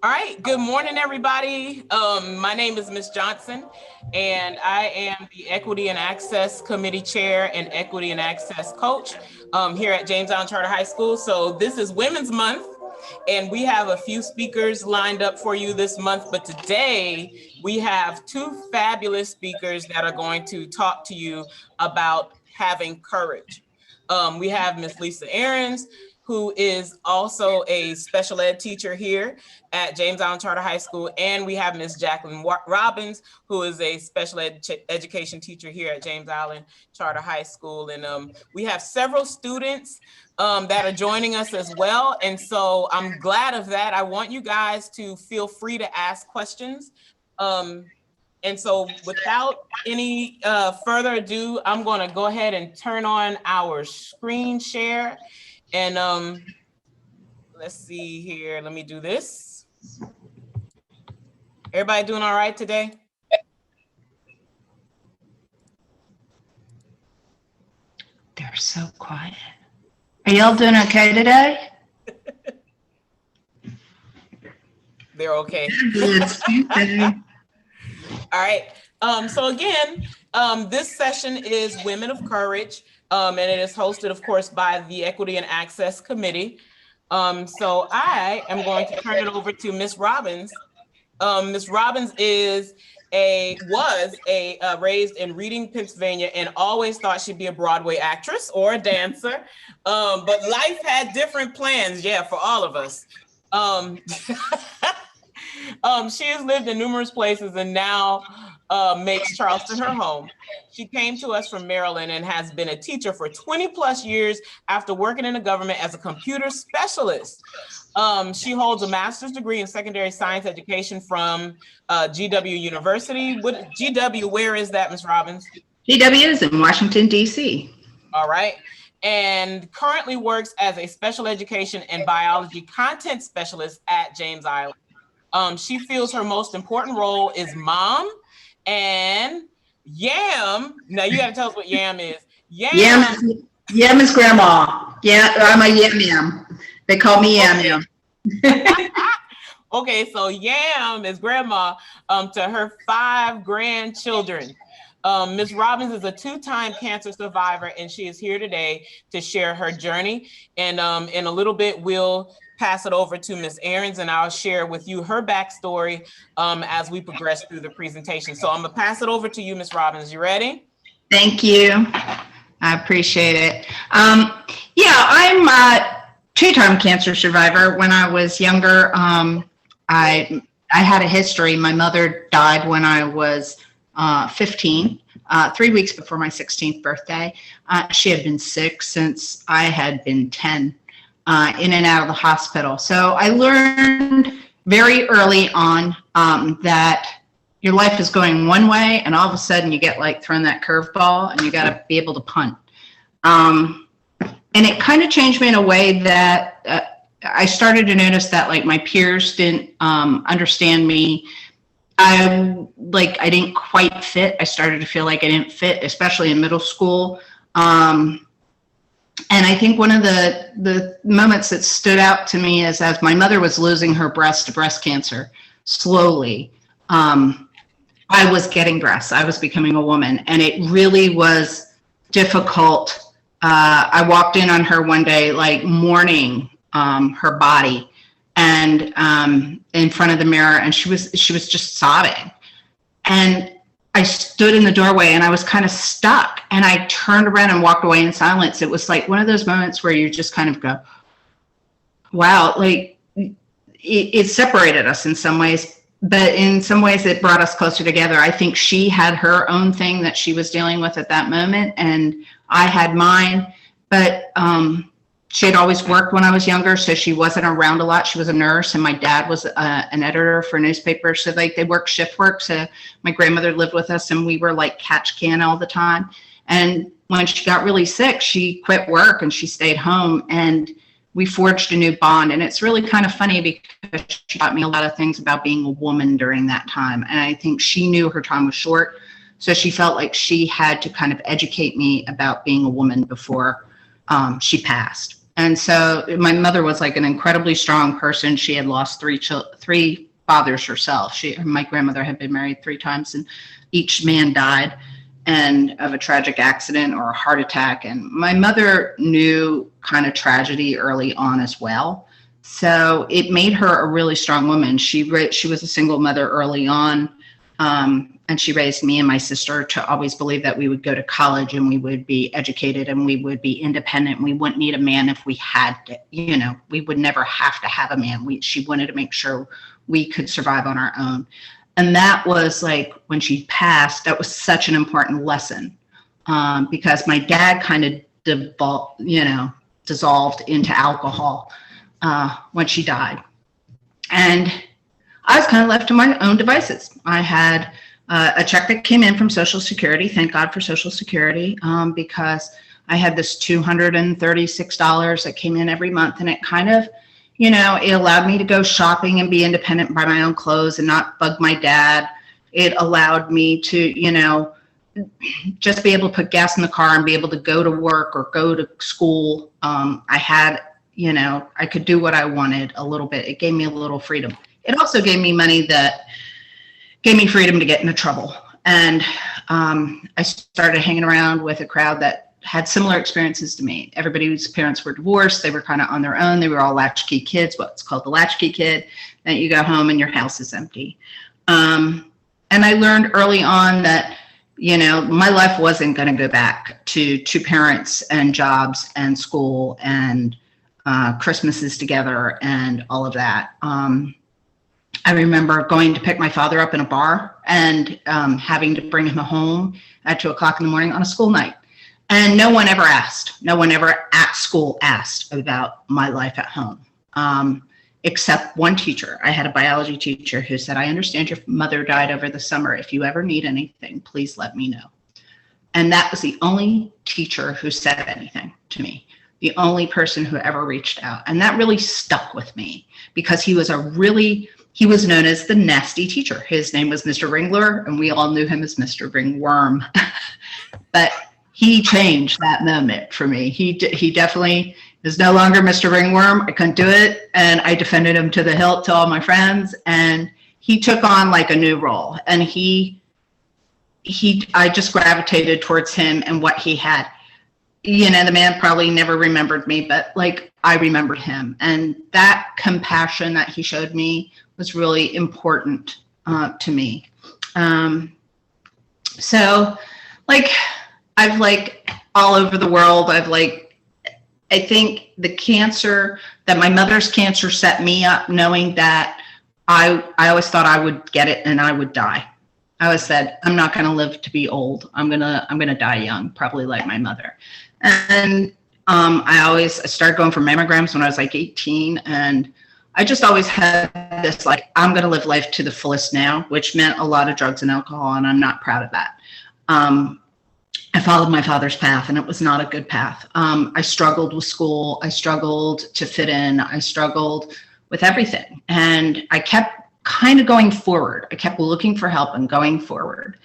All right, good morning, everybody. My name is Ms. Johnson, and I am the Equity and Access Committee Chair and Equity and Access Coach here at James Allen Charter High School. So this is Women's Month, and we have a few speakers lined up for you this month, but today we have two fabulous speakers that are going to talk to you about having courage. We have Ms. Lisa Ahrens, who is also a special ed teacher here at James Allen Charter High School. And we have Ms. Jaqueline Robbins, who is a special education teacher here at James Allen Charter High School. And we have several students that are joining us as well. And so I'm glad of that. I want you guys to feel free to ask questions. And so without any further ado, I'm gonna go ahead and turn on our screen share. And let's see here, let me do this. Everybody doing all right today? They're so quiet. Are y'all doing okay today? They're okay. Yes. All right, so again, this session is Women of Courage. And it is hosted, of course, by the Equity and Access Committee. So I am going to turn it over to Ms. Robbins. Ms. Robbins was raised in Reading, Pennsylvania, and always thought she'd be a Broadway actress or a dancer. But life had different plans, for all of us. She has lived in numerous places and now makes Charleston her home. She came to us from Maryland and has been a teacher for 20 plus years after working in the government as a computer specialist. She holds a master's degree in secondary science education from GW University. GW, where is that, Ms. Robbins? GW is in Washington, D.C. All right. And currently works as a special education and biology content specialist at James Island. She feels her most important role is mom and yam. Now you got to tell us what yam is. Yam is grandma. Yeah, I'm a yam. They call me yam. Okay, so yam is grandma to her 5 grandchildren. Ms. Robbins is a 2-time cancer survivor, and she is here today to share her journey. And in a little bit, we'll pass it over to Ms. Ahrens, and I'll share with you her backstory as we progress through the presentation. So I'm gonna pass it over to you, Ms. Robbins. You ready? Thank you. I appreciate it. I'm a 2-time cancer survivor. When I was younger, I had a history. My mother died when I was 15, 3 weeks before my 16th birthday. She had been sick since I had been 10. In and out of the hospital. So I learned very early on that your life is going one way and all of a sudden you get like thrown that curveball and you got to be able to punt. And it kind of changed me in a way that I started to notice that like my peers didn't understand me. I didn't quite fit. I started to feel like I didn't fit, especially in middle school. And I think one of the moments that stood out to me is as my mother was losing her breast to breast cancer slowly, I was getting breasts. I was becoming a woman, and it really was difficult. I walked in on her one day, like mourning her body, and in front of the mirror, and she was just sobbing. And I stood in the doorway and I was kind of stuck, and I turned around and walked away in silence. It was like one of those moments where you just kind of go, wow, like it separated us in some ways, but in some ways it brought us closer together. I think she had her own thing that she was dealing with at that moment, and I had mine, but she had always worked when I was younger, so she wasn't around a lot. She was a nurse, and my dad was an editor for a newspaper. So they worked shift work. So my grandmother lived with us, and we were like catch can all the time. And when she got really sick, she quit work and she stayed home, and we forged a new bond. And it's really kind of funny because she taught me a lot of things about being a woman during that time. And I think she knew her time was short, so she felt like she had to kind of educate me about being a woman before she passed. And so my mother was like an incredibly strong person. She had lost three fathers herself. My grandmother had been married 3 times, and each man died and of a tragic accident or a heart attack. And my mother knew kind of tragedy early on as well. So it made her a really strong woman. She was a single mother early on, and she raised me and my sister to always believe that we would go to college and we would be educated and we would be independent. We wouldn't need a man if we had to, we would never have to have a man. She wanted to make sure we could survive on our own. And that was like, when she passed, that was such an important lesson, because my dad kind of dissolved into alcohol when she died. And I was kind of left to my own devices. I had a check that came in from Social Security. Thank God for Social Security, because I had this $236 that came in every month, and it kind of, it allowed me to go shopping and be independent, buy my own clothes and not bug my dad. It allowed me to, just be able to put gas in the car and be able to go to work or go to school. I had, I could do what I wanted a little bit. It gave me a little freedom. It also gave me money that gave me freedom to get into trouble. And I started hanging around with a crowd that had similar experiences to me. Everybody whose parents were divorced, they were kind of on their own. They were all latchkey kids, what's called the latchkey kid, that you go home and your house is empty. And I learned early on that, my life wasn't going to go back to 2 parents and jobs and school and Christmases together and all of that. I remember going to pick my father up in a bar and having to bring him home at 2 o'clock in the morning on a school night. And no one ever asked. No one ever at school asked about my life at home, except one teacher. I had a biology teacher who said, "I understand your mother died over the summer. If you ever need anything, please let me know." And that was the only teacher who said anything to me, the only person who ever reached out. And that really stuck with me, because he was known as the nasty teacher. His name was Mr. Ringler, and we all knew him as Mr. Ringworm. But he changed that moment for me. He definitely is no longer Mr. Ringworm. I couldn't do it. And I defended him to the hilt to all my friends. And he took on like a new role. And I just gravitated towards him and what he had. The man probably never remembered me, but like I remembered him. And that compassion that he showed me was really important to me. So like, I've like all over the world. I think the cancer, that my mother's cancer set me up knowing that I always thought I would get it and I would die. I always said, I'm not going to live to be old. I'm going to die young, probably like my mother. And I started going for mammograms when I was like 18. And I just always had this, like, I'm going to live life to the fullest now, which meant a lot of drugs and alcohol. And I'm not proud of that. I followed my father's path, and it was not a good path. I struggled with school. I struggled to fit in. I struggled with everything. And I kept kind of going forward. I kept looking for help and going forward.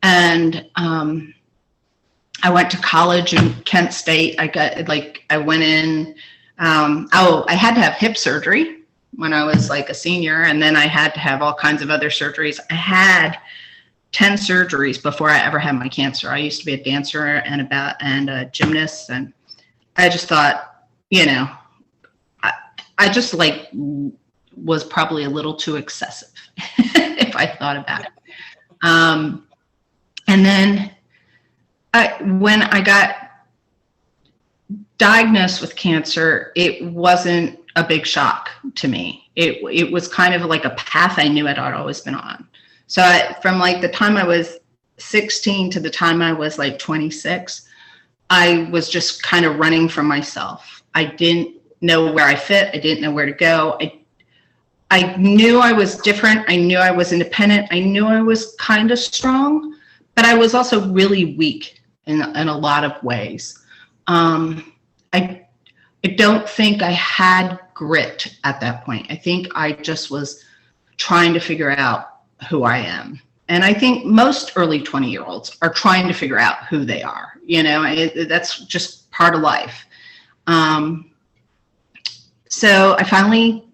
And I went to college in Kent State. I went in, I had to have hip surgery when I was like a senior, and then I had to have all kinds of other surgeries. I had 10 surgeries before I ever had my cancer. I used to be a dancer and a gymnast, and I just thought, I just like was probably a little too excessive if I thought about it. And then when I got diagnosed with cancer, it wasn't a big shock to me. It was kind of like a path I knew I'd always been on. So from like the time I was 16 to the time I was like 26, I was just kind of running from myself. I didn't know where I fit. I didn't know where to go. I knew I was different. I knew I was independent. I knew I was kind of strong, but I was also really weak in a lot of ways. I don't think I had grit at that point. I think I just was trying to figure out who I am. And I think most early 20-year-olds are trying to figure out who they are. That's just part of life. So I finally,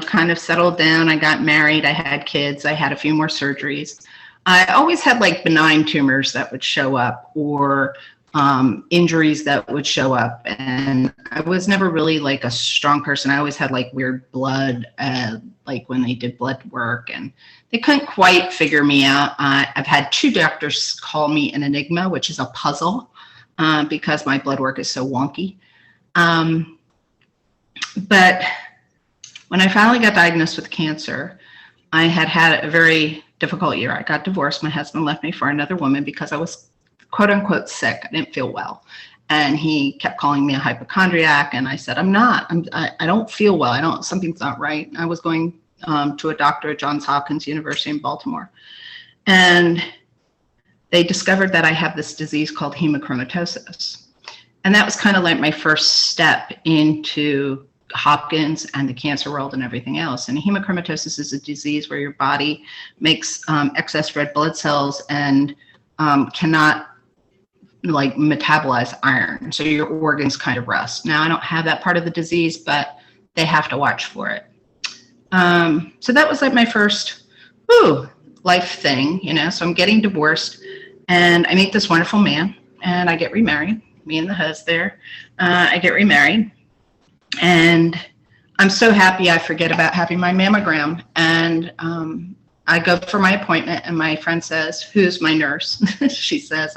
kind of settled down. I got married. I had kids. I had a few more surgeries. I always had like benign tumors that would show up, or injuries that would show up. And I was never really like a strong person. I always had like weird blood, like when they did blood work, and they couldn't quite figure me out. I've had 2 doctors call me an enigma, which is a puzzle, because my blood work is so wonky. But when I finally got diagnosed with cancer, I had a very difficult year. I got divorced. My husband left me for another woman because I was quote unquote sick. I didn't feel well. And he kept calling me a hypochondriac. And I said, I'm not. I don't feel well. Something's not right. I was going to a doctor at Johns Hopkins University in Baltimore. And they discovered that I have this disease called hemochromatosis. And that was kind of like my first step into Hopkins and the cancer world and everything else. And hemochromatosis is a disease where your body makes excess red blood cells and cannot like metabolize iron. So your organs kind of rust. Now I don't have that part of the disease, but they have to watch for it. So that was like my first life thing, so I'm getting divorced and I meet this wonderful man and I get remarried. Me and the husband there. I get remarried. And I'm so happy I forget about having my mammogram. And I go for my appointment and my friend says, who's my nurse? She says,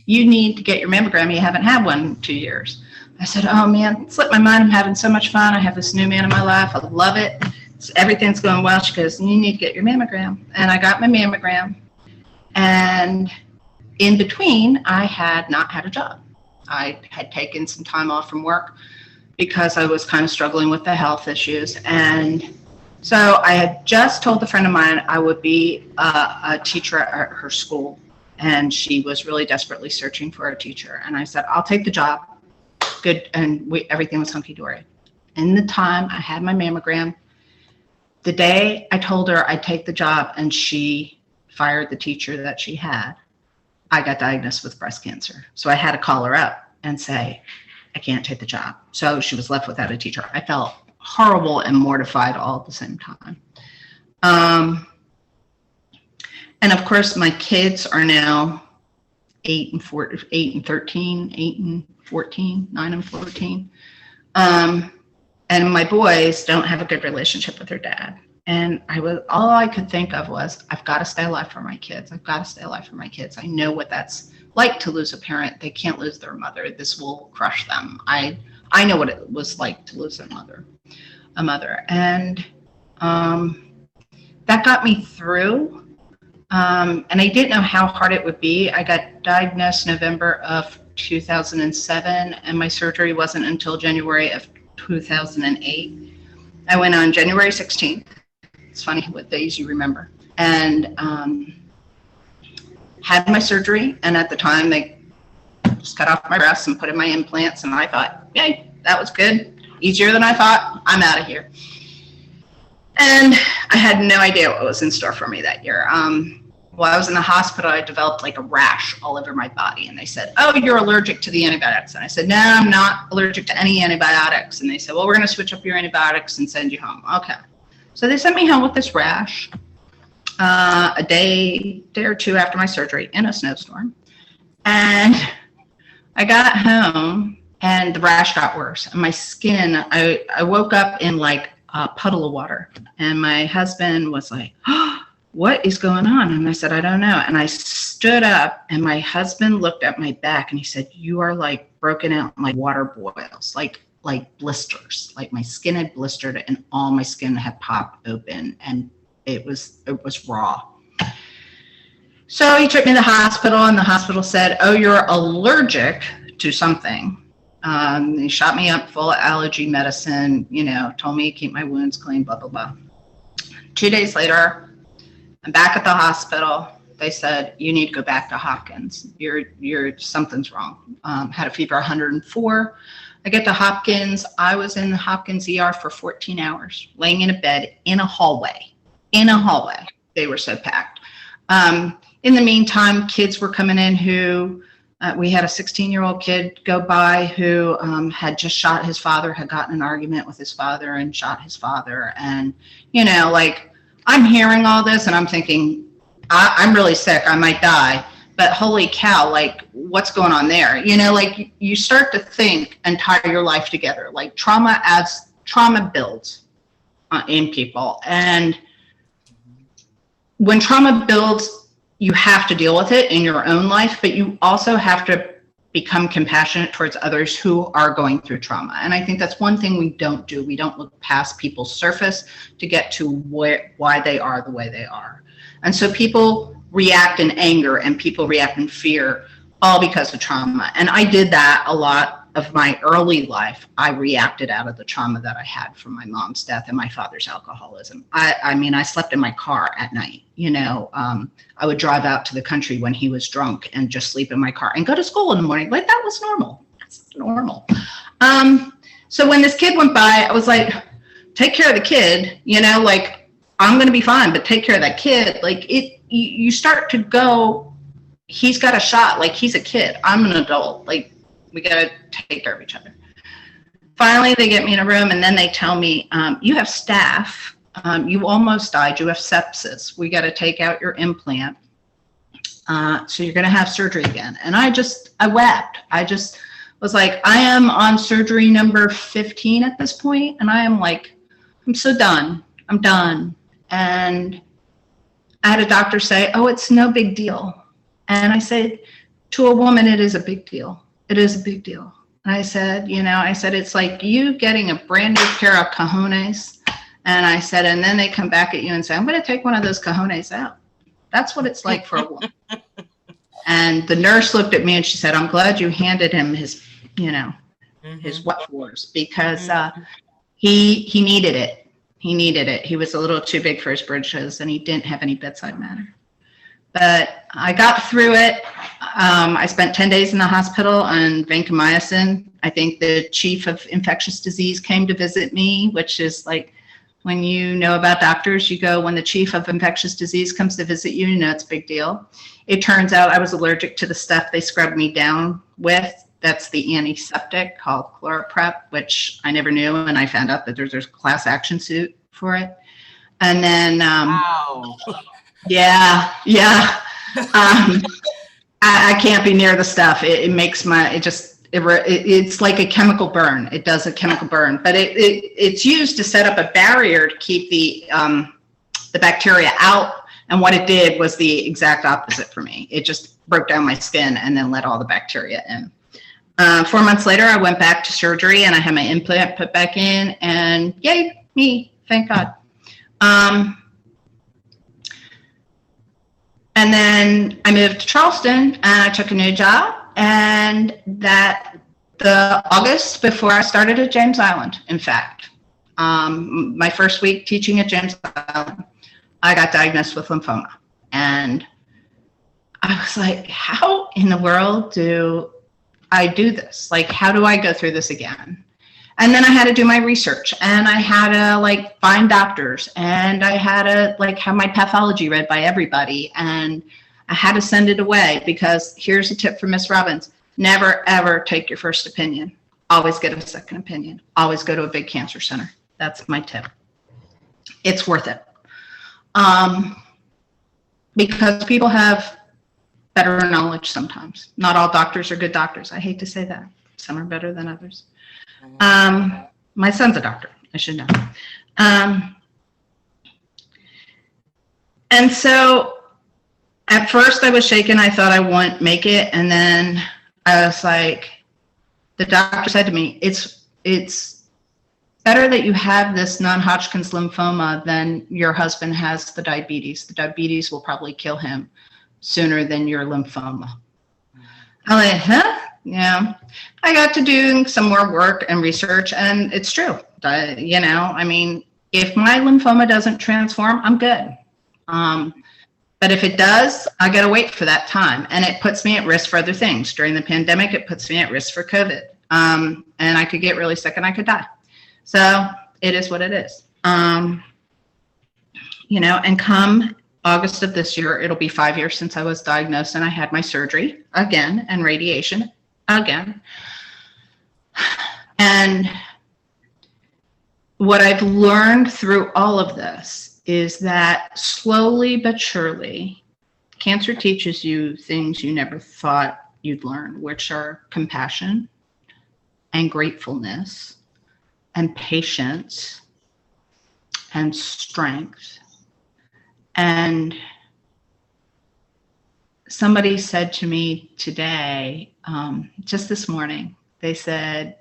you need to get your mammogram. You haven't had one in 2 years. I said, oh man, it slipped my mind. I'm having so much fun. I have this new man in my life. I love it. Everything's going well. She goes, you need to get your mammogram. And I got my mammogram. And in between, I had not had a job. I had taken some time off from work because I was kind of struggling with the health issues. And so I had just told a friend of mine I would be a teacher at her school. And she was really desperately searching for a teacher. And I said, I'll take the job. Good. And everything was hunky-dory. In the time I had my mammogram, the day I told her I'd take the job and she fired the teacher that she had, I got diagnosed with breast cancer. So I had to call her up and say, I can't take the job. So she was left without a teacher. I felt horrible and mortified all at the same time. And of course, my kids are now 8 and 13, 8 and 14, 9 and 14. And my boys don't have a good relationship with their dad. And all I could think of was, I've got to stay alive for my kids. I've got to stay alive for my kids. I know what that's like to lose a parent. They can't lose their mother. This will crush them. I know what it was like to lose a mother. And that got me through. And I didn't know how hard it would be. I got diagnosed November of 2007, and my surgery wasn't until January of 2008. I went on January 16th. It's funny what days you remember. And had my surgery, and at the time they just cut off my breasts and put in my implants, and I thought, yay, that was good. Easier than I thought. I'm out of here. And I had no idea what was in store for me that year. While I was in the hospital, I developed like a rash all over my body. And they said, oh, you're allergic to the antibiotics. And I said, no, I'm not allergic to any antibiotics. And they said, well, we're going to switch up your antibiotics and send you home. Okay. So they sent me home with this rash a day or two after my surgery in a snowstorm. And I got home and the rash got worse. And my skin, I woke up in like a puddle of water. And my husband was like, oh, what is going on? And I said, I don't know. And I stood up and my husband looked at my back and he said, you are like broken out like water boils, like blisters. Like my skin had blistered and all my skin had popped open and it was raw. So he took me to the hospital and the hospital said, oh, you're allergic to something. They shot me up full of allergy medicine, told me to keep my wounds clean, blah, blah, blah. 2 days later, I'm back at the hospital. They said, you need to go back to Hopkins. Something's wrong. Had a fever 104. I get to Hopkins. I was in the Hopkins ER for 14 hours, laying in a bed in a hallway. They were so packed. In the meantime, kids were coming in who We had a 16-year-old kid go by who had just shot his father, had gotten an argument with his father and shot his father. And, you know, like, I'm hearing all this and I'm thinking, I'm really sick, I might die. But holy cow, like, what's going on there? You know, like, you start to think and tie your life together. Like, trauma builds in people. And when trauma builds, you have to deal with it in your own life, but you also have to become compassionate towards others who are going through trauma. And I think that's one thing we don't do. We don't look past people's surface to get to why they are the way they are. And so people react in anger and people react in fear, all because of trauma. And I did that a lot of my early life. I reacted out of the trauma that I had from my mom's death and my father's alcoholism. I mean, I slept in my car at night, you know. I would drive out to the country when he was drunk and just sleep in my car and go to school in the morning. Like, that was normal. That's normal. So when this kid went by, I was like, take care of the kid, you know, like, I'm going to be fine, but take care of that kid. Like, you start to go, he's got a shot. Like, he's a kid. I'm an adult. Like, we got to take care of each other. Finally, they get me in a room and then they tell me, you have staph. You almost died. You have sepsis. We got to take out your implant. So you're going to have surgery again. And I wept. I just was like, I am on surgery number 15 at this point. And I am like, I'm so done. I'm done. And I had a doctor say, oh, it's no big deal. And I said, to a woman, it is a big deal. It is a big deal. And I said, you know, it's like you getting a brand new pair of cojones. And I said, and then they come back at you and say, I'm going to take one of those cojones out. That's what it's like for a woman. And the nurse looked at me and she said, I'm glad you handed him his, you know, his what fors, because he needed it. He needed it. He was a little too big for his britches and he didn't have any bedside manner. But I got through it. I spent 10 days in the hospital on vancomycin. I think the chief of infectious disease came to visit me, which is like, when you know about doctors, you go, when the chief of infectious disease comes to visit you, you know it's a big deal. It turns out I was allergic to the stuff they scrubbed me down with. That's the antiseptic called Chloroprep, which I never knew. And I found out that there's a class action suit for it. And then, Wow. Yeah. I can't be near the stuff. It makes it's like a chemical burn. It does a chemical burn, but it's used to set up a barrier to keep the bacteria out. And what it did was the exact opposite for me. It just broke down my skin and then let all the bacteria in. 4 months later, I went back to surgery and I had my implant put back in, and yay, me, thank God. And then I moved to Charleston and I took a new job, and that the August before I started at James Island, in fact, my first week teaching at James Island, I got diagnosed with lymphoma. And I was like, how in the world do I do this? Like, how do I go through this again? And then I had to do my research, and I had to like find doctors, and I had to like have my pathology read by everybody, and I had to send it away, because here's a tip from Ms. Robbins: never ever take your first opinion. Always get a second opinion. Always go to a big cancer center. That's my tip. It's worth it. Because people have better knowledge sometimes. Not all doctors are good doctors. I hate to say that. Some are better than others. My son's a doctor, I should know. And so at first I was shaken. I thought I wouldn't make it. And then I was like, the doctor said to me, it's better that you have this non-Hodgkin's lymphoma than your husband has the diabetes. The diabetes will probably kill him sooner than your lymphoma. I'm like, huh? Yeah. I got to do some more work and research, and it's true. You know, I mean, if my lymphoma doesn't transform, I'm good. But if it does, I got to wait for that time. And it puts me at risk for other things. During the pandemic, it puts me at risk for COVID. And I could get really sick and I could die. So it is what it is. You know, and come August of this year, it'll be 5 years since I was diagnosed, and I had my surgery again and radiation again. And what I've learned through all of this is that slowly but surely, cancer teaches you things you never thought you'd learn, which are compassion and gratefulness and patience and strength. And somebody said to me today, just this morning, they said,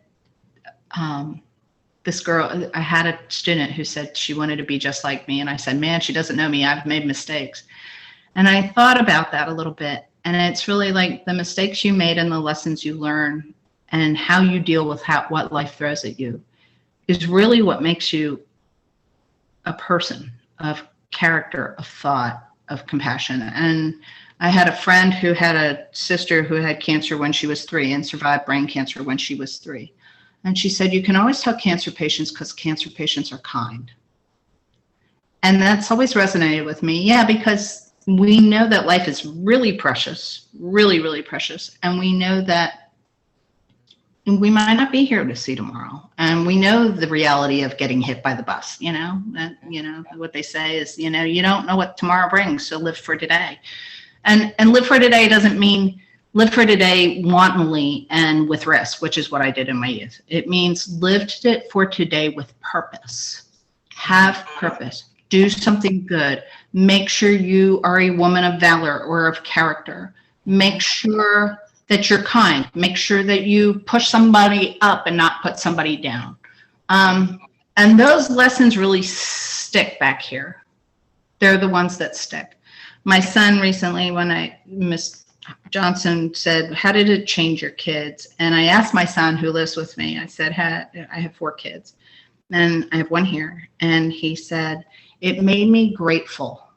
this girl, I had a student who said she wanted to be just like me. And I said, man, she doesn't know me. I've made mistakes. And I thought about that a little bit. And it's really like the mistakes you made and the lessons you learn and how you deal with what life throws at you is really what makes you a person of character, of thought, of compassion. And I had a friend who had a sister who had cancer when she was 3 and survived brain cancer when she was 3. And she said, you can always tell cancer patients because cancer patients are kind. And that's always resonated with me. Yeah, because we know that life is really precious, really, really precious. And we know that we might not be here to see tomorrow. And we know the reality of getting hit by the bus, what they say is, you don't know what tomorrow brings. So live for today. And live for today doesn't mean live for today wantonly and with risk, which is what I did in my youth. It means live for today with purpose. Have purpose. Do something good. Make sure you are a woman of valor or of character. Make sure that you're kind. Make sure that you push somebody up and not put somebody down. And those lessons really stick back here. They're the ones that stick. My son recently, when Miss Johnson said, how did it change your kids? And I asked my son who lives with me, I said, I have 4 kids and I have 1 here. And he said, it made me grateful.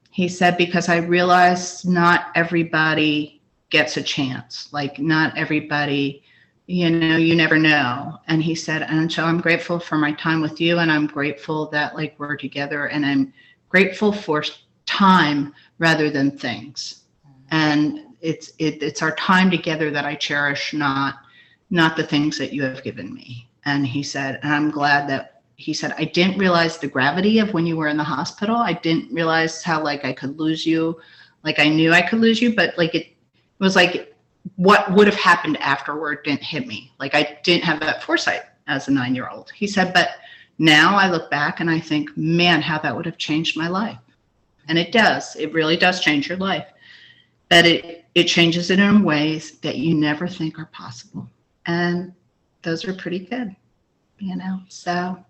He said, because I realized not everybody gets a chance. Like not everybody, you never know. And he said, and so I'm grateful for my time with you. And I'm grateful that like we're together, and I'm grateful for time rather than things. And it's our time together that I cherish, not the things that you have given me. And he said, and I'm glad that he said, I didn't realize the gravity of when you were in the hospital. I didn't realize how like I could lose you. Like I knew I could lose you, but like it was like what would have happened afterward didn't hit me. Like I didn't have that foresight as a 9-year-old. He said, but now I look back and I think, man, how that would have changed my life. And it does. It really does change your life. That it changes it in ways that you never think are possible. And those are pretty good, So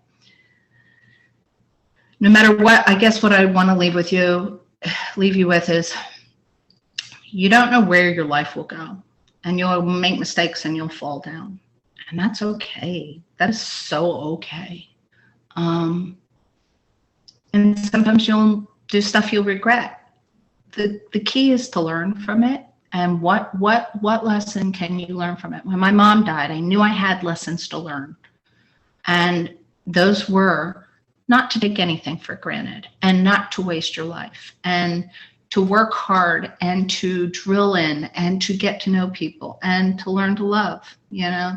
no matter what, I guess what I want to leave you with is you don't know where your life will go. And you'll make mistakes and you'll fall down. And that's okay. That is so okay. And sometimes you'll do stuff you'll regret. The key is to learn from it. And what lesson can you learn from it? When my mom died, I knew I had lessons to learn. And those were not to take anything for granted and not to waste your life and to work hard and to drill in and to get to know people and to learn to love.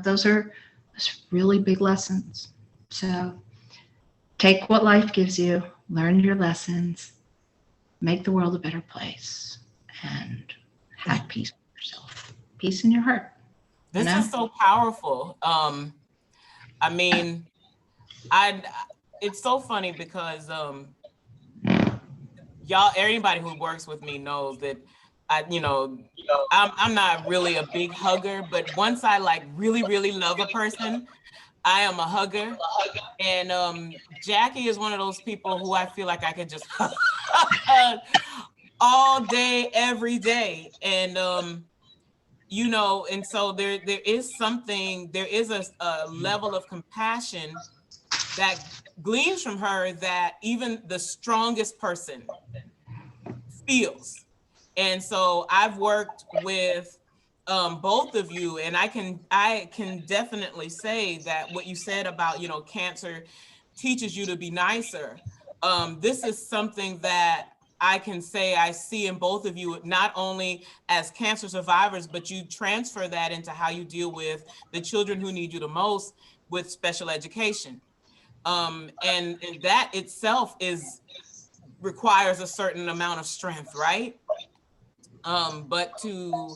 Those are really big lessons. So take what life gives you, learn your lessons, make the world a better place, and have peace with yourself, peace in your heart. This is so powerful. It's so funny because y'all, everybody who works with me knows that I'm not really a big hugger, but once I like really, really love a person, I am a hugger. And Jackie is one of those people who I feel like I could just hug all day, every day. And and so there is a level of compassion that gleans from her that even the strongest person feels. And so I've worked with both of you, and I can definitely say that what you said about, cancer teaches you to be nicer. This is something that I can say I see in both of you, not only as cancer survivors, but you transfer that into how you deal with the children who need you the most with special education. And that itself requires a certain amount of strength, right? But to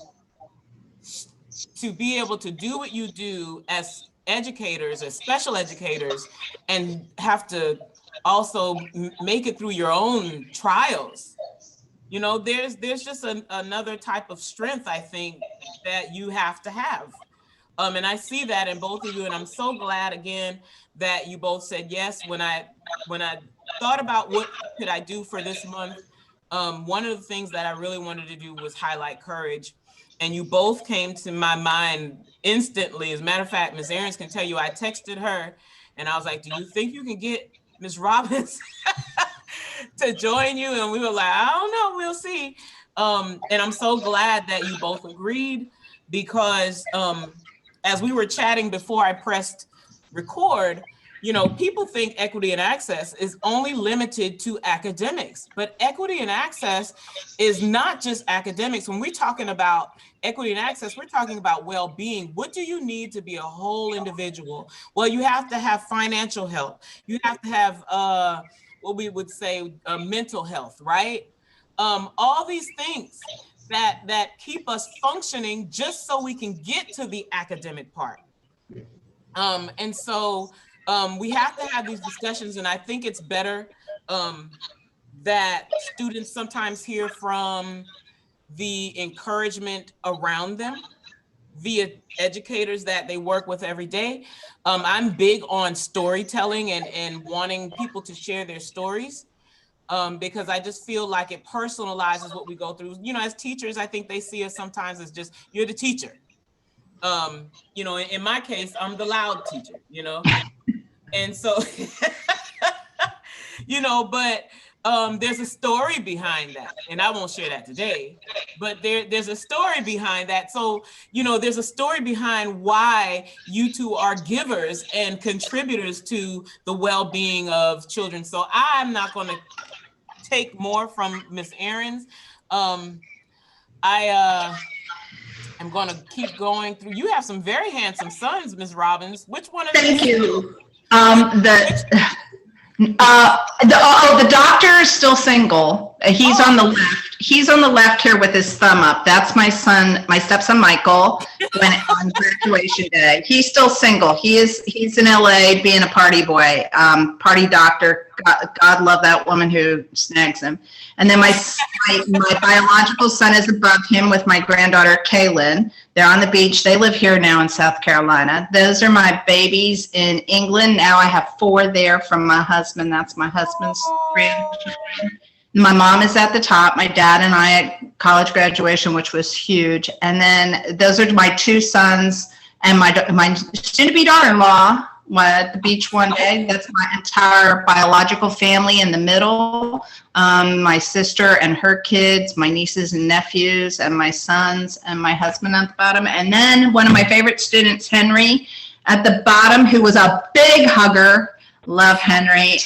be able to do what you do as educators, as special educators, and have to also make it through your own trials. You know, there's just another type of strength, I think, that you have to have. And I see that in both of you, and I'm so glad again that you both said yes. When I thought about what could I do for this month, one of the things that I really wanted to do was highlight courage. And you both came to my mind instantly. As a matter of fact, Ms. Ahrens can tell you, I texted her and I was like, do you think you can get Ms. Robbins to join you? And we were like, I don't know, we'll see. And I'm so glad that you both agreed, because as we were chatting before I pressed record, you know, people think equity and access is only limited to academics, but equity and access is not just academics. When we're talking about equity and access, we're talking about well-being. What do you need to be a whole individual? Well, you have to have financial health. You have to have what we would say mental health, right? All these things that keep us functioning just so we can get to the academic part. And so we have to have these discussions, and I think it's better that students sometimes hear from the encouragement around them via educators that they work with every day. I'm big on storytelling and wanting people to share their stories, because I just feel like it personalizes what we go through. You know, as teachers, I think they see us sometimes as just, you're the teacher. You know, in my case, I'm the loud teacher, you know? And so, you know, but there's a story behind that, and I won't share that today, but there's a story behind that. So, you know, there's a story behind why you two are givers and contributors to the well-being of children. So I'm not going to take more from Ms. Ahrens. I'm going to keep going through. You have some very handsome sons, Ms. Robbins. Which one of them? Thank you. The doctor is still single. He's on the left. He's on the left here with his thumb up. That's my son, my stepson Michael. On graduation day, he's still single. He's in LA being a party boy, party doctor. God love that woman who snags him. And then my biological son is above him with my granddaughter Kaylin. They're on the beach. They live here now in South Carolina. Those are my babies in England. Now I have 4 there from my husband. That's my husband's grandchildren. My mom is at the top. My dad and I at college graduation, which was huge. And then those are my 2 sons and my soon-to-be daughter-in-law at the beach one day. That's my entire biological family in the middle. My sister and her kids, my nieces and nephews, and my sons, and my husband at the bottom. And then one of my favorite students, Henry, at the bottom, who was a big hugger. Love Henry.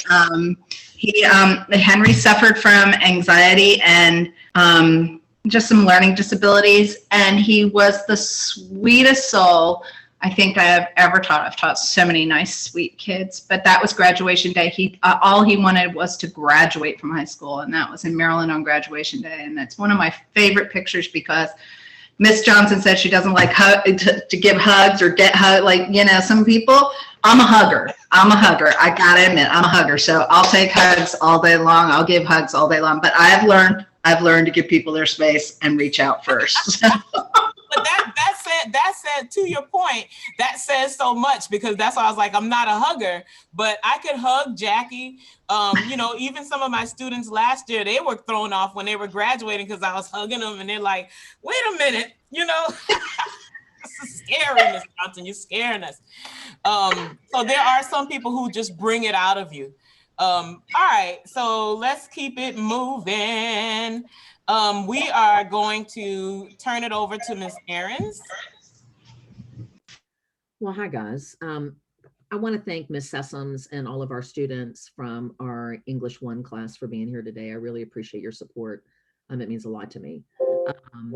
Henry suffered from anxiety and just some learning disabilities, and he was the sweetest soul I think I have ever taught. I've taught so many nice, sweet kids, but that was graduation day. All he wanted was to graduate from high school, and that was in Maryland on graduation day. And that's one of my favorite pictures, because Miss Johnson said she doesn't like to give hugs or get hugged. Like, you know, some people, I'm a hugger. I gotta admit, I'm a hugger. So I'll take hugs all day long. I'll give hugs all day long. But I've learned to give people their space and reach out first. But that said, to your point, that says so much, because that's why I was like, I'm not a hugger, but I could hug Jackie. You know, even some of my students last year, they were thrown off when they were graduating because I was hugging them, and they're like, wait a minute, you know, this is scary, Miss Johnson, you're scaring us. So there are some people who just bring it out of you. All right, so let's keep it moving. We are going to turn it over to Ms. Ahrens. Well, hi guys. I want to thank Ms. Sessoms and all of our students from our English 1 class for being here today. I really appreciate your support. It means a lot to me. Um,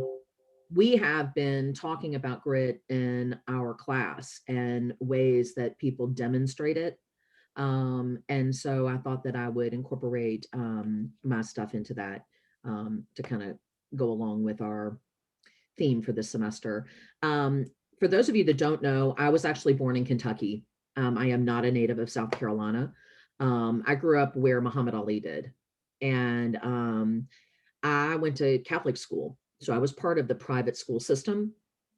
we have been talking about grit in our class and ways that people demonstrate it. And so I thought that I would incorporate my stuff into that to kind of go along with our theme for this semester. For those of you that don't know, I was actually born in Kentucky. I am not a native of South Carolina. I grew up where Muhammad Ali did. And I went to Catholic school. So I was part of the private school system,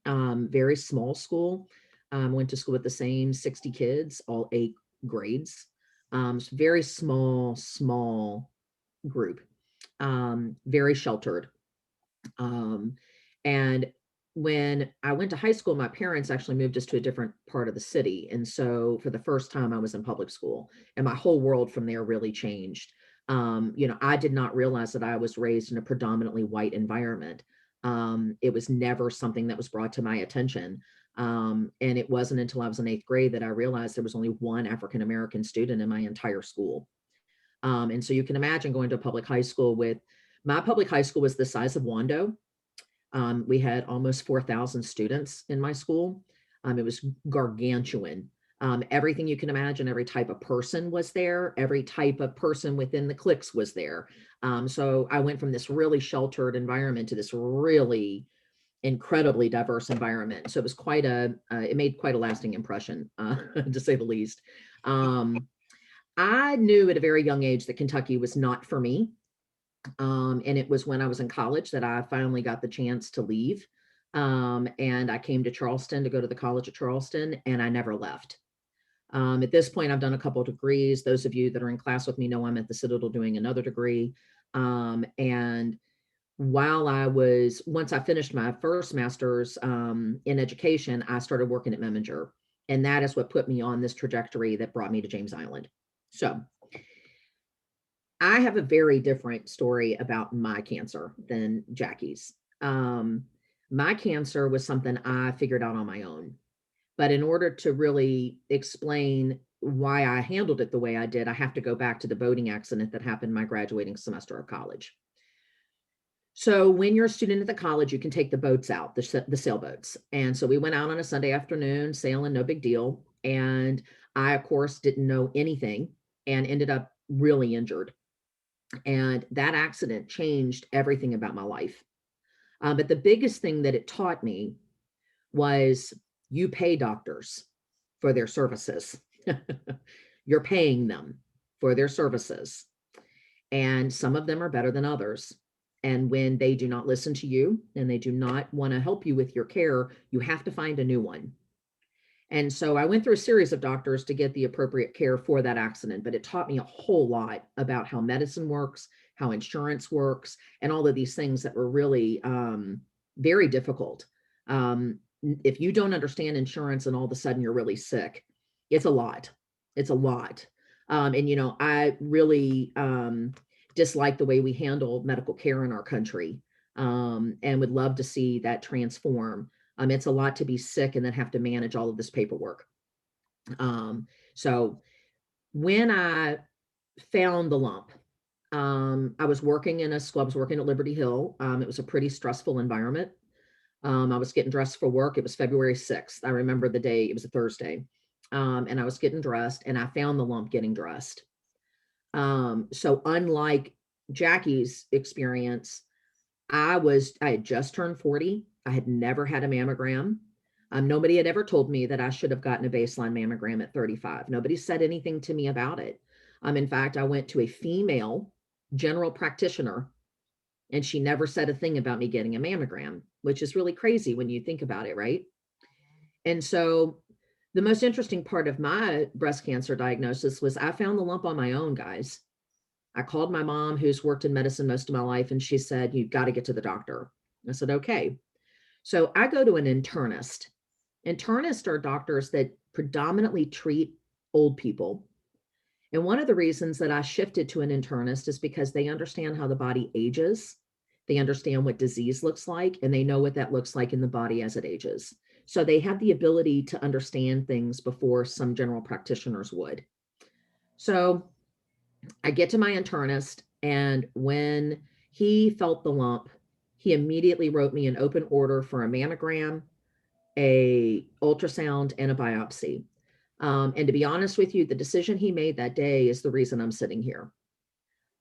very small school. Went to school with the same 60 kids, all 8 grades. So very small group, very sheltered. And when I went to high school, my parents actually moved us to a different part of the city. And so for the first time, I was in public school, and my whole world from there really changed. I did not realize that I was raised in a predominantly white environment. It was never something that was brought to my attention. And it wasn't until I was in 8th grade that I realized there was only one African-American student in my entire school. And so you can imagine going to a public high school my public high school was the size of Wando. We had almost 4,000 students in my school. It was gargantuan. Everything you can imagine, every type of person was there. Every type of person within the cliques was there. So I went from this really sheltered environment to this really incredibly diverse environment. So it was it made quite a lasting impression, to say the least. I knew at a very young age that Kentucky was not for me. And it was when I was in college that I finally got the chance to leave. And I came to Charleston to go to the College of Charleston, and I never left. At this point, I've done a couple of degrees. Those of you that are in class with me know I'm at the Citadel doing another degree. And once I finished my first master's in education, I started working at Meminger. And that is what put me on this trajectory that brought me to James Island. So I have a very different story about my cancer than Jackie's. My cancer was something I figured out on my own. But in order to really explain why I handled it the way I did, I have to go back to the boating accident that happened my graduating semester of college. So when you're a student at the college, you can take the boats out, the sailboats. And so we went out on a Sunday afternoon, sailing, no big deal. And I, of course, didn't know anything and ended up really injured. And that accident changed everything about my life. But the biggest thing that it taught me was you pay doctors for their services. You're paying them for their services. And some of them are better than others. And when they do not listen to you and they do not want to help you with your care, you have to find a new one. And so I went through a series of doctors to get the appropriate care for that accident, but it taught me a whole lot about how medicine works, how insurance works, and all of these things that were really very difficult. If you don't understand insurance and all of a sudden you're really sick, it's a lot. It's a lot. And I really dislike the way we handle medical care in our country, and would love to see that transform. It's a lot to be sick and then have to manage all of this paperwork. So when I found the lump, I was working in a school. I was working at Liberty Hill. It was a pretty stressful environment. I was getting dressed for work. It was February 6th. I remember the day. It was a Thursday. And I was getting dressed, and I found the lump getting dressed. So unlike Jackie's experience, I had just turned 40. I had never had a mammogram. Nobody had ever told me that I should have gotten a baseline mammogram at 35. Nobody said anything to me about it. In fact, I went to a female general practitioner, and she never said a thing about me getting a mammogram, which is really crazy when you think about it, right? And so the most interesting part of my breast cancer diagnosis was I found the lump on my own, guys. I called my mom, who's worked in medicine most of my life, and she said, "You've got to get to the doctor." I said, "Okay." So I go to an internist. Internists are doctors that predominantly treat old people. And one of the reasons that I shifted to an internist is because they understand how the body ages. They understand what disease looks like, and they know what that looks like in the body as it ages. So they have the ability to understand things before some general practitioners would. So I get to my internist, and when he felt the lump, he immediately wrote me an open order for a mammogram, a ultrasound, and a biopsy. And to be honest with you, the decision he made that day is the reason I'm sitting here.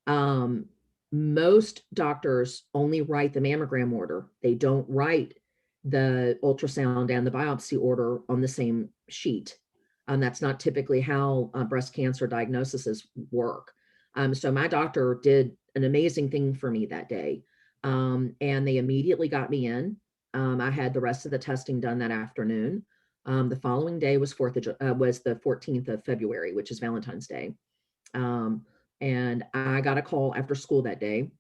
Um, Most doctors only write the mammogram order. They don't write the ultrasound and the biopsy order on the same sheet. And that's not typically how breast cancer diagnoses work. So my doctor did an amazing thing for me that day. And they immediately got me in. I had the rest of the testing done that afternoon. The following day was was the 14th of February, which is Valentine's Day. And I got a call after school that day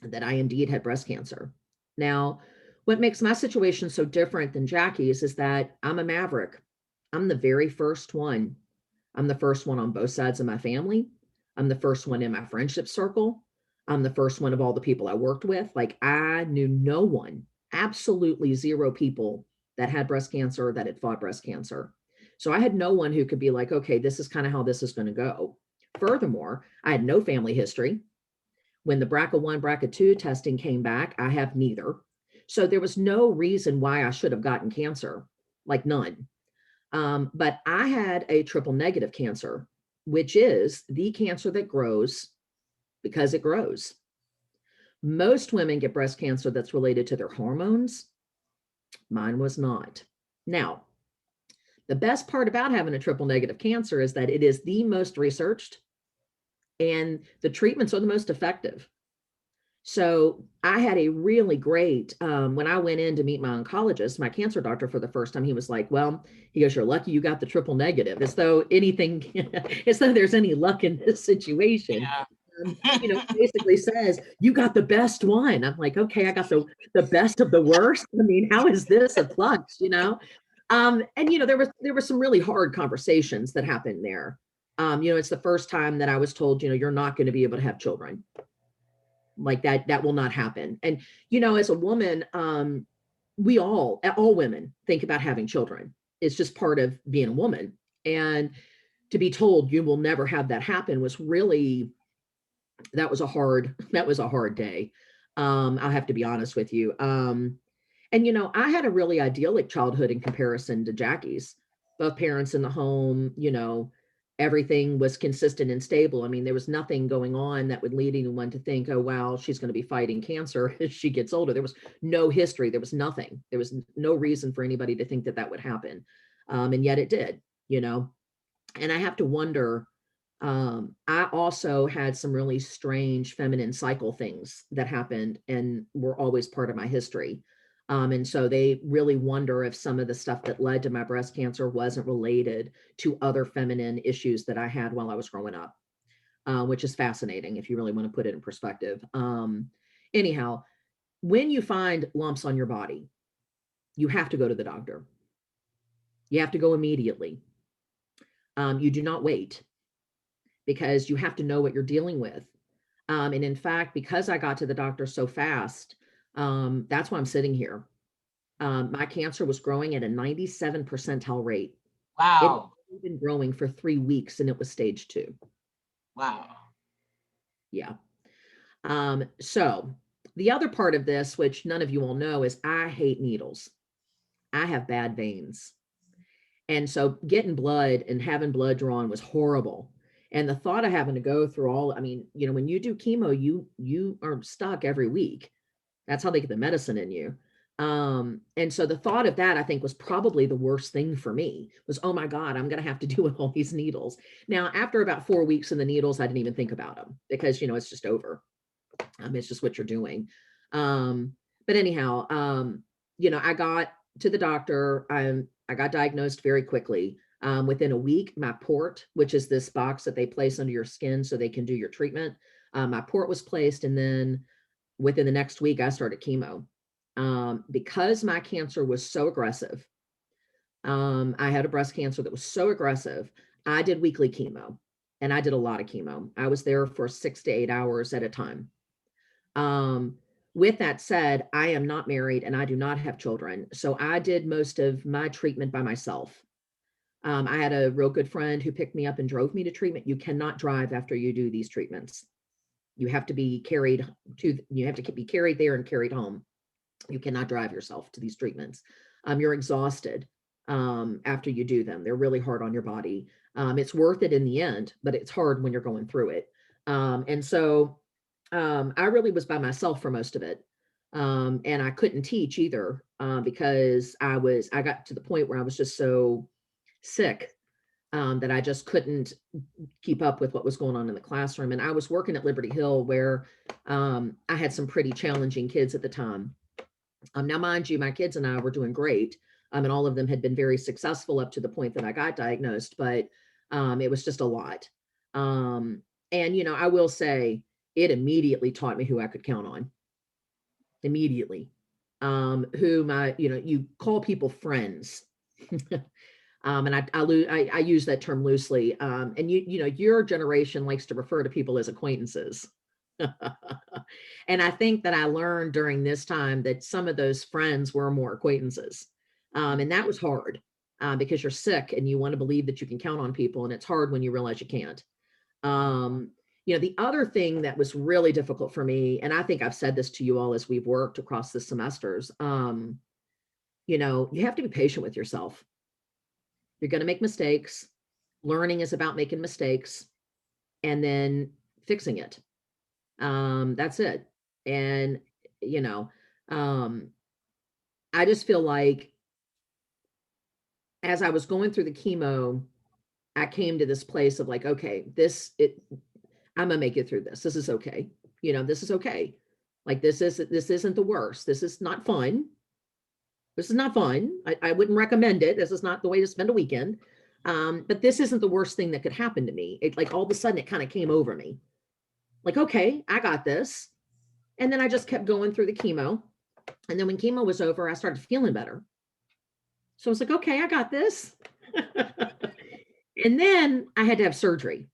that I indeed had breast cancer. Now, what makes my situation so different than Jackie's is that I'm a maverick. I'm the very first one. I'm the first one on both sides of my family. I'm the first one in my friendship circle. I'm the first one of all the people I worked with. Like, I knew no one, absolutely zero people that had breast cancer, that had fought breast cancer. So I had no one who could be like, okay, this is kind of how this is going to go. Furthermore, I had no family history. When the BRCA1, BRCA2 testing came back, I have neither. So there was no reason why I should have gotten cancer, like none. But I had a triple negative cancer, which is the cancer that grows because it grows. Most women get breast cancer that's related to their hormones. Mine was not. Now, the best part about having a triple negative cancer is that it is the most researched and the treatments are the most effective. So I had a really great, when I went in to meet my oncologist, my cancer doctor for the first time, he was like, well, he goes, you're lucky you got the triple negative, as though anything, as though there's any luck in this situation. Yeah. Basically says, you got the best one. I'm like, okay, I got the best of the worst. I mean, how is this a flux, And, there were some really hard conversations that happened there. It's the first time that I was told, you're not going to be able to have children. Like that will not happen. And, as a woman, we all women think about having children. It's just part of being a woman. And to be told you will never have that happen was really, that was a hard day. I'll have to be honest with you. And, I had a really idyllic childhood in comparison to Jackie's. Both parents in the home, everything was consistent and stable. I mean, there was nothing going on that would lead anyone to think, oh, wow, she's going to be fighting cancer as she gets older. There was no history. There was nothing. There was no reason for anybody to think that would happen. And yet it did, And I have to wonder, I also had some really strange feminine cycle things that happened and were always part of my history. And so they really wonder if some of the stuff that led to my breast cancer wasn't related to other feminine issues that I had while I was growing up, which is fascinating if you really want to put it in perspective. Anyhow, when you find lumps on your body, you have to go to the doctor. You have to go immediately. You do not wait, because you have to know what you're dealing with. And in fact, because I got to the doctor so fast, that's why I'm sitting here. My cancer was growing at a 97 percentile rate. Wow. It had been growing for 3 weeks and it was stage 2. Wow. Yeah. So the other part of this, which none of you will know, is I hate needles. I have bad veins. And so getting blood and having blood drawn was horrible. And the thought of having to go through when you do chemo, you are stuck every week. That's how they get the medicine in you. And so the thought of that, I think, was probably the worst thing for me was, oh my God, I'm going to have to deal with all these needles. Now, after about 4 weeks in the needles, I didn't even think about them because, it's just over. It's just what you're doing. But anyhow, I got to the doctor. I got diagnosed very quickly. Within a week, my port, which is this box that they place under your skin so they can do your treatment, my port was placed. And then within the next week, I started chemo. Because my cancer was so aggressive, I had a breast cancer that was so aggressive, I did weekly chemo, and I did a lot of chemo. I was there for 6 to 8 hours at a time. with that said, I am not married and I do not have children. So I did most of my treatment by myself. I had a real good friend who picked me up and drove me to treatment. You cannot drive after you do these treatments. You have to be carried be carried there and carried home. You cannot drive yourself to these treatments. You're exhausted after you do them. They're really hard on your body. It's worth it in the end, but it's hard when you're going through it. And so I really was by myself for most of it. And I couldn't teach either because I got to the point where I was just so sick that I just couldn't keep up with what was going on in the classroom. And I was working at Liberty Hill where I had some pretty challenging kids at the time. Now, mind you, my kids and I were doing great. And all of them had been very successful up to the point that I got diagnosed, but it was just a lot. And, you know, I will say it immediately taught me who I could count on. Immediately. Who you call people friends. And I use that term loosely. And your generation likes to refer to people as acquaintances. And I think that I learned during this time that some of those friends were more acquaintances. And that was hard because you're sick and you want to believe that you can count on people. And it's hard when you realize you can't. The other thing that was really difficult for me, and I think I've said this to you all as we've worked across the semesters, you have to be patient with yourself. You're going to make mistakes. Learning is about making mistakes and then fixing it. That's it. And, I just feel like as I was going through the chemo, I came to this place of like, okay, I'm gonna make it through this. This is okay. This is okay. Like this isn't the worst. This is not fun. This is not fun. I wouldn't recommend it. This is not the way to spend a weekend. But this isn't the worst thing that could happen to me. It like all of a sudden it kind of came over me. Like, okay, I got this. And then I just kept going through the chemo. And then when chemo was over, I started feeling better. So I was like, okay, I got this. And then I had to have surgery.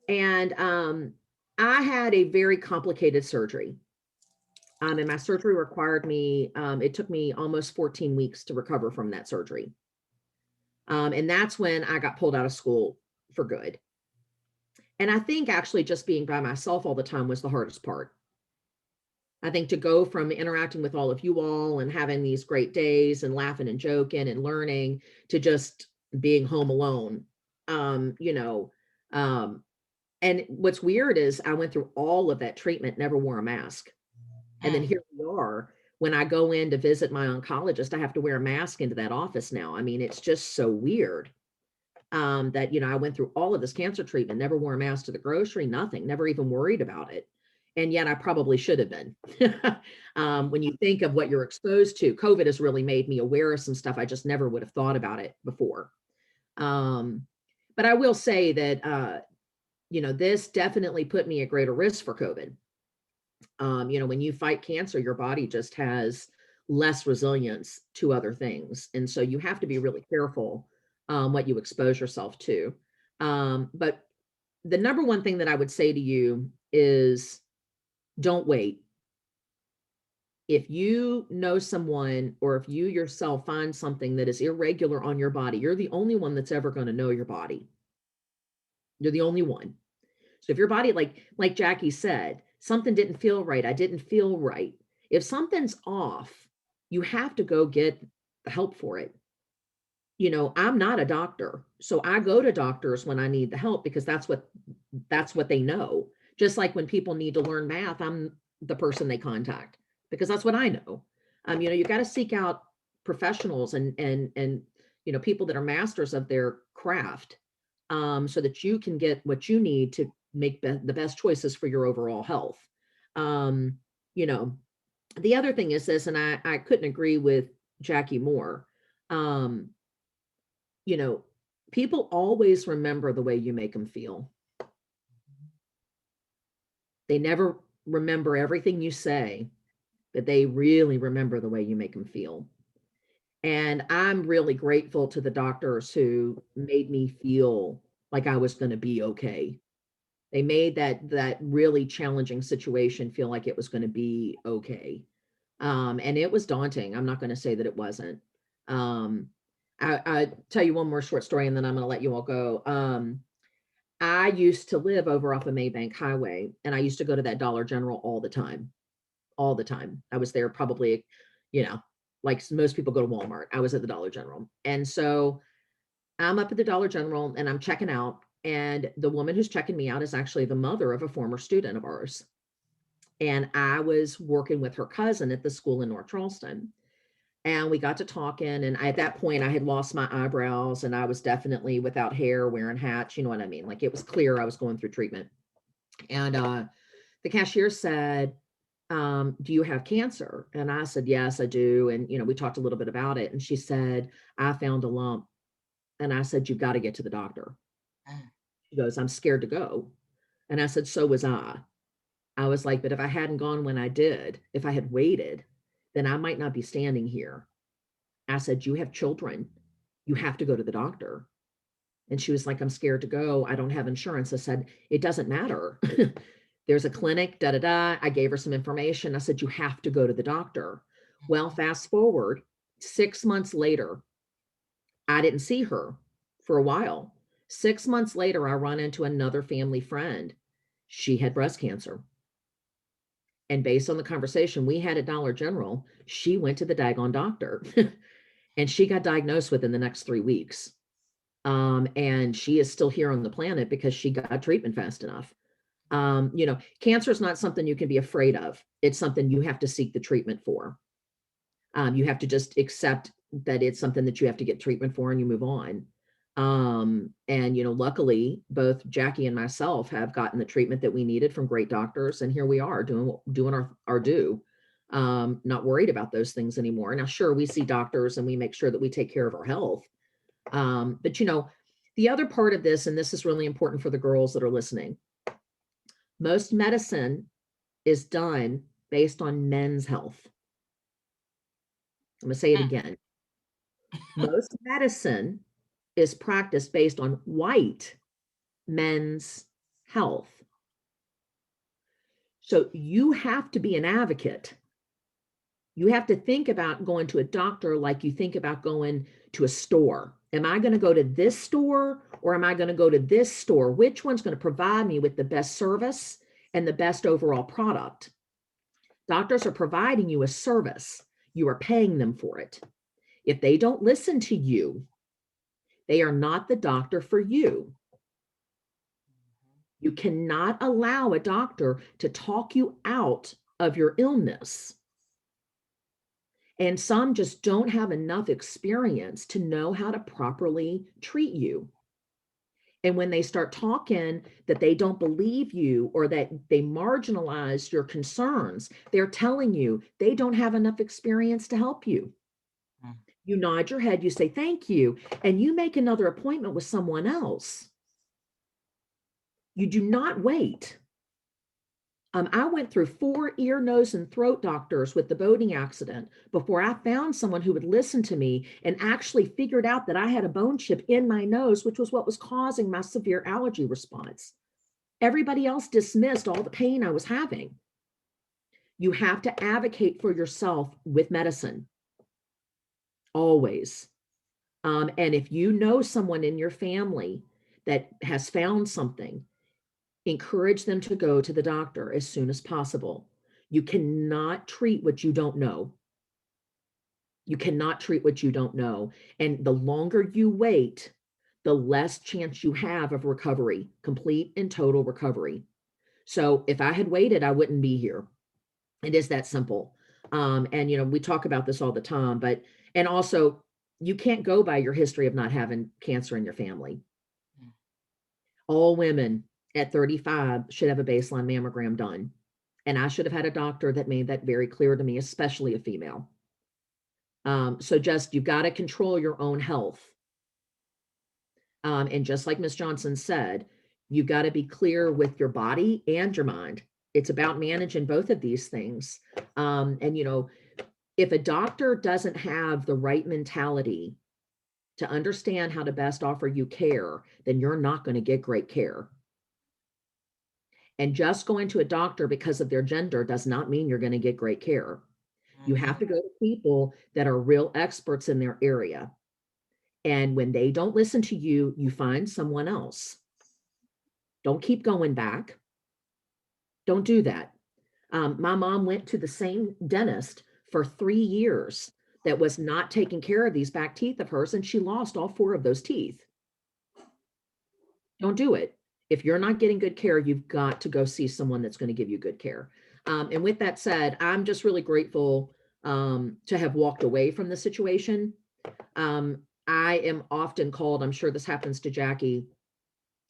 And I had a very complicated surgery. And my surgery required me, it took me almost 14 weeks to recover from that surgery. And that's when I got pulled out of school for good. And I think actually just being by myself all the time was the hardest part. I think to go from interacting with all of you all and having these great days and laughing and joking and learning to just being home alone, and what's weird is I went through all of that treatment, never wore a mask. And then here we are. When I go in to visit my oncologist, I have to wear a mask into that office now. I mean, it's just so weird that, I went through all of this cancer treatment, never wore a mask to the grocery, nothing, never even worried about it. And yet I probably should have been. When you think of what you're exposed to, COVID has really made me aware of some stuff. I just never would have thought about it before. But I will say that, this definitely put me at greater risk for COVID. When you fight cancer, your body just has less resilience to other things. And so you have to be really careful what you expose yourself to. But the number one thing that I would say to you is don't wait. If you know someone or if you yourself find something that is irregular on your body, you're the only one that's ever going to know your body. You're the only one. So if your body, like Jackie said, something didn't feel right, I didn't feel right. If something's off, you have to go get the help for it. I'm not a doctor, so I go to doctors when I need the help because that's what they know. Just like when people need to learn math, I'm the person they contact because that's what I know. You got to seek out professionals and people that are masters of their craft, so that you can get what you need to make the best choices for your overall health. The other thing is this, and I couldn't agree with Jackie more. People always remember the way you make them feel. They never remember everything you say, but they really remember the way you make them feel. And I'm really grateful to the doctors who made me feel like I was going to be okay. They made that really challenging situation feel like it was going to be okay. And it was daunting. I'm not going to say that it wasn't. I tell you one more short story and then I'm going to let you all go. I used to live over off of Maybank Highway, and I used to go to that Dollar General all the time. All the time. I was there probably, like most people go to Walmart. I was at the Dollar General. And so I'm up at the Dollar General and I'm checking out. And the woman who's checking me out is actually the mother of a former student of ours. And I was working with her cousin at the school in North Charleston. And we got to talking. And at that point, I had lost my eyebrows and I was definitely without hair, wearing hats. You know what I mean? Like it was clear I was going through treatment. And the cashier said, do you have cancer? And I said, yes, I do. And, we talked a little bit about it. And she said, I found a lump. And I said, you've got to get to the doctor. She goes, I'm scared to go. And I said, so was I. I was like, but if I hadn't gone when I did, if I had waited, then I might not be standing here. I said, you have children. You have to go to the doctor. And she was like, I'm scared to go. I don't have insurance. I said, it doesn't matter. There's a clinic, da, da, da. I gave her some information. I said, you have to go to the doctor. Well, fast forward 6 months later, I didn't see her for a while. 6 months later, I run into another family friend. She had breast cancer. And based on the conversation we had at Dollar General, she went to the daggone doctor and she got diagnosed within the next 3 weeks. And she is still here on the planet because she got treatment fast enough. Cancer is not something you can be afraid of. It's something you have to seek the treatment for. You have to just accept that it's something that you have to get treatment for and you move on. Luckily both Jackie and myself have gotten the treatment that we needed from great doctors. And here we are doing our due, not worried about those things anymore. Now, sure, we see doctors and we make sure that we take care of our health. But the other part of this, and this is really important for the girls that are listening, most medicine is done based on men's health. I'm going to say it again. Most medicine is practiced based on white men's health. So you have to be an advocate. You have to think about going to a doctor like you think about going to a store. Am I going to go to this store or am I going to go to this store? Which one's going to provide me with the best service and the best overall product? Doctors are providing you a service. You are paying them for it. If they don't listen to you, they are not the doctor for you. You cannot allow a doctor to talk you out of your illness. And some just don't have enough experience to know how to properly treat you. And when they start talking that they don't believe you or that they marginalize your concerns, they're telling you they don't have enough experience to help you. You nod your head, you say, thank you, and you make another appointment with someone else. You do not wait. I went through 4 ear, nose, and throat doctors with the boating accident before I found someone who would listen to me and actually figured out that I had a bone chip in my nose, which was what was causing my severe allergy response. Everybody else dismissed all the pain I was having. You have to advocate for yourself with medicine. Always. And if you know someone in your family that has found something, encourage them to go to the doctor as soon as possible. You cannot treat what you don't know. You cannot treat what you don't know. And the longer you wait, the less chance you have of recovery, complete and total recovery. So if I had waited, I wouldn't be here. It is that simple. We talk about this all the time, and also you can't go by your history of not having cancer in your family. All women at 35 should have a baseline mammogram done. And I should have had a doctor that made that very clear to me, especially a female. So you've got to control your own health. And just like Ms. Johnson said, you've got to be clear with your body and your mind. It's about managing both of these things. If a doctor doesn't have the right mentality to understand how to best offer you care, then you're not going to get great care. And just going to a doctor because of their gender does not mean you're going to get great care. You have to go to people that are real experts in their area. And when they don't listen to you, you find someone else. Don't keep going back. Don't do that. My mom went to the same dentist for 3 years that was not taking care of these back teeth of hers, and she lost all 4 of those teeth. Don't do it. If you're not getting good care, you've got to go see someone that's going to give you good care. And with that said, I'm just really grateful to have walked away from the situation. I am often called, I'm sure this happens to Jackie.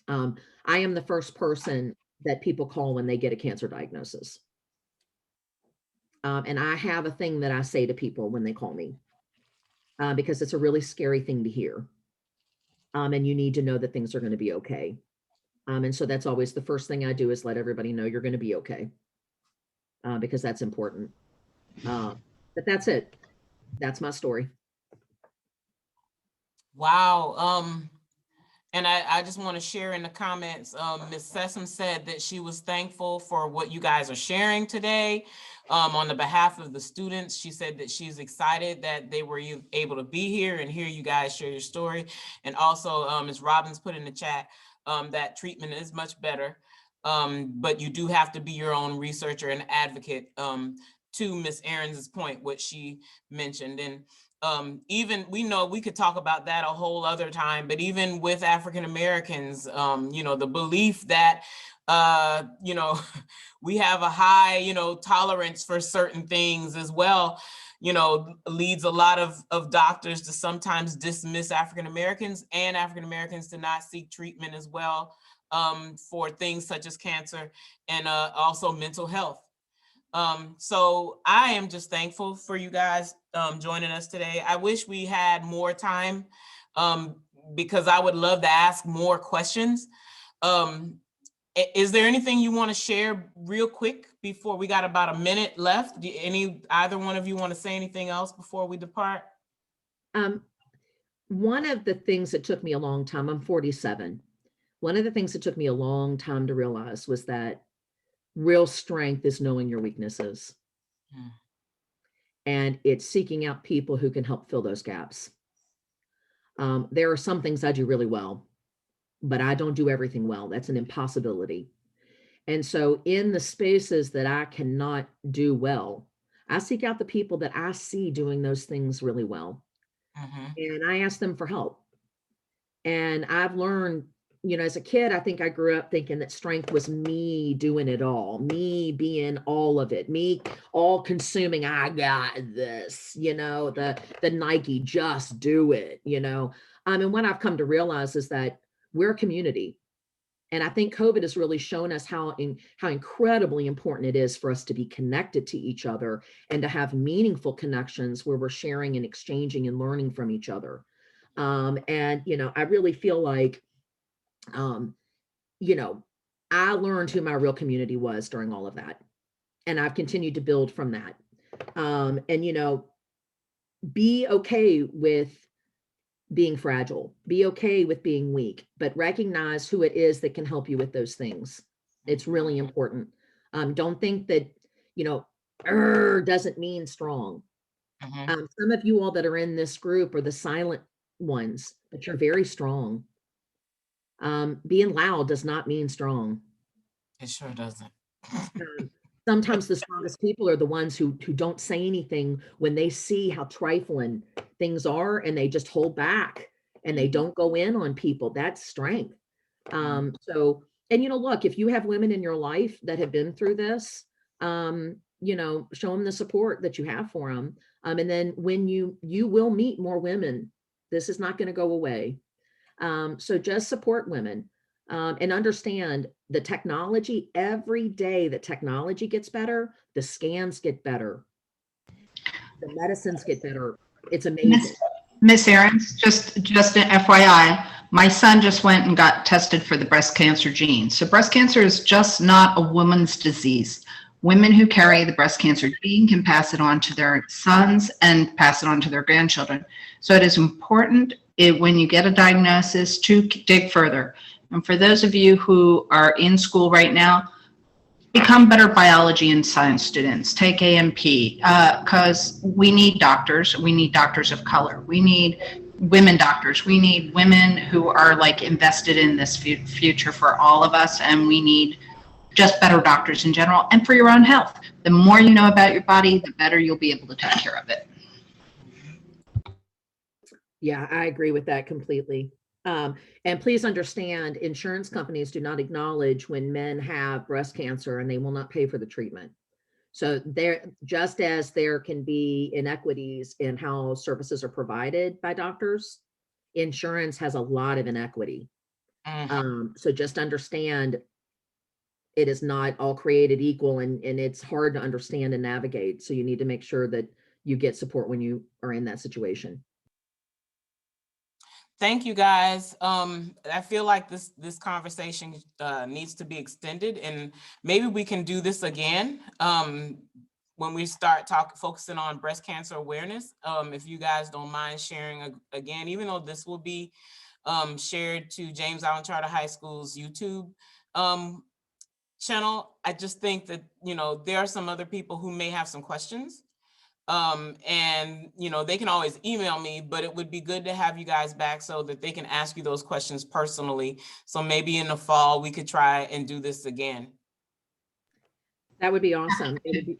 I am the first person that people call when they get a cancer diagnosis. And I have a thing that I say to people when they call me, because it's a really scary thing to hear. And you need to know that things are going to be okay. And so that's always the first thing I do, is let everybody know you're going to be okay, because that's important. But that's it. That's my story. Wow. And I just want to share in the comments, Ms. Sessom said that she was thankful for what you guys are sharing today. On the behalf of the students, she said that she's excited that they were able to be here and hear you guys share your story. And also, Ms. Robbins put in the chat that treatment is much better, but you do have to be your own researcher and advocate, to Ms. Ahrens' point, what she mentioned. And even, we know we could talk about that a whole other time, but even with African Americans, the belief that, we have a high, tolerance for certain things as well, leads a lot of doctors to sometimes dismiss African Americans, and African Americans to not seek treatment as well, for things such as cancer and also mental health. So I am just thankful for you guys joining us today. I wish we had more time, because I would love to ask more questions. Is there anything you want to share real quick before we got about a minute left? Either one of you want to say anything else before we depart? One of the things that took me a long time, I'm 47. One of the things that took me a long time to realize was that real strength is knowing your weaknesses. And it's seeking out people who can help fill those gaps. There are some things I do really well, but I don't do everything well. That's an impossibility. And so in the spaces that I cannot do well, I seek out the people that I see doing those things really well. And I ask them for help. And I've learned, as a kid, I think I grew up thinking that strength was me doing it all, me being all of it, me all consuming. I got this, the Nike, just do it, And what I've come to realize is that we're a community. And I think COVID has really shown us how incredibly important it is for us to be connected to each other and to have meaningful connections where we're sharing and exchanging and learning from each other. I really feel like, I learned who my real community was during all of that. And I've continued to build from that. Be okay with being fragile, be okay with being weak, but recognize who it is that can help you with those things. It's really important. Don't think that, doesn't mean strong. Some of you all that are in this group are the silent ones, but you're very strong. Being loud does not mean strong. It sure doesn't. Sometimes the strongest people are the ones who don't say anything when they see how trifling things are, and they just hold back and they don't go in on people. That's strength. Look, if you have women in your life that have been through this, show them the support that you have for them. And then when you will meet more women, this is not going to go away. So just support women. And understand the technology, every day that technology gets better, the scans get better, the medicines get better. It's amazing. Miss Ahrens, just an FYI, my son just went and got tested for the breast cancer gene. So breast cancer is just not a woman's disease. Women who carry the breast cancer gene can pass it on to their sons and pass it on to their grandchildren. So it is important when you get a diagnosis to dig further. And for those of you who are in school right now, become better biology and science students. Take AMP, because we need doctors. We need doctors of color. We need women doctors. We need women who are like invested in this future for all of us. And we need just better doctors in general and for your own health. The more you know about your body, the better you'll be able to take care of it. Yeah, I agree with that completely. And please understand, insurance companies do not acknowledge when men have breast cancer, and they will not pay for the treatment. So there, just as there can be inequities in how services are provided by doctors, insurance has a lot of inequity. So just understand, it is not all created equal, and it's hard to understand and navigate. So you need to make sure that you get support when you are in that situation. Thank you, guys. I feel like this conversation needs to be extended, and maybe we can do this again when we start focusing on breast cancer awareness. If you guys don't mind sharing again, even though this will be shared to James Island Charter High School's YouTube channel, I just think that, there are some other people who may have some questions. And they can always email me, but it would be good to have you guys back so that they can ask you those questions personally. So maybe in the fall we could try and do this again. That would be awesome. It would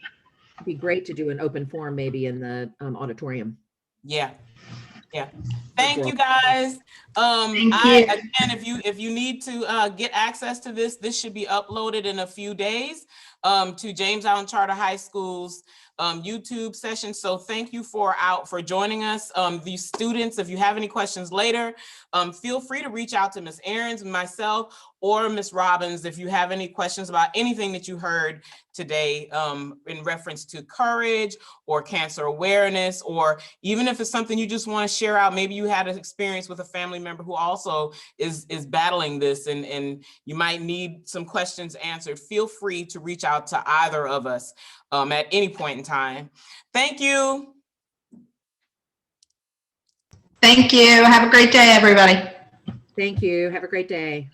be great to do an open forum, maybe in the auditorium. Yeah. Thank you, guys. Thank you. Again, if you need to get access to this should be uploaded in a few days to James Island Charter High School's YouTube session. So thank you for joining us. These students, if you have any questions later, feel free to reach out to Ms. Ahrens, myself, or Ms. Robbins if you have any questions about anything that you heard today in reference to courage or cancer awareness, or even if it's something you just want to share out. Maybe you had an experience with a family member who also is battling this, and you might need some questions answered. Feel free to reach out to either of us at any point in time. Thank you. Thank you. Have a great day, everybody. Thank you. Have a great day.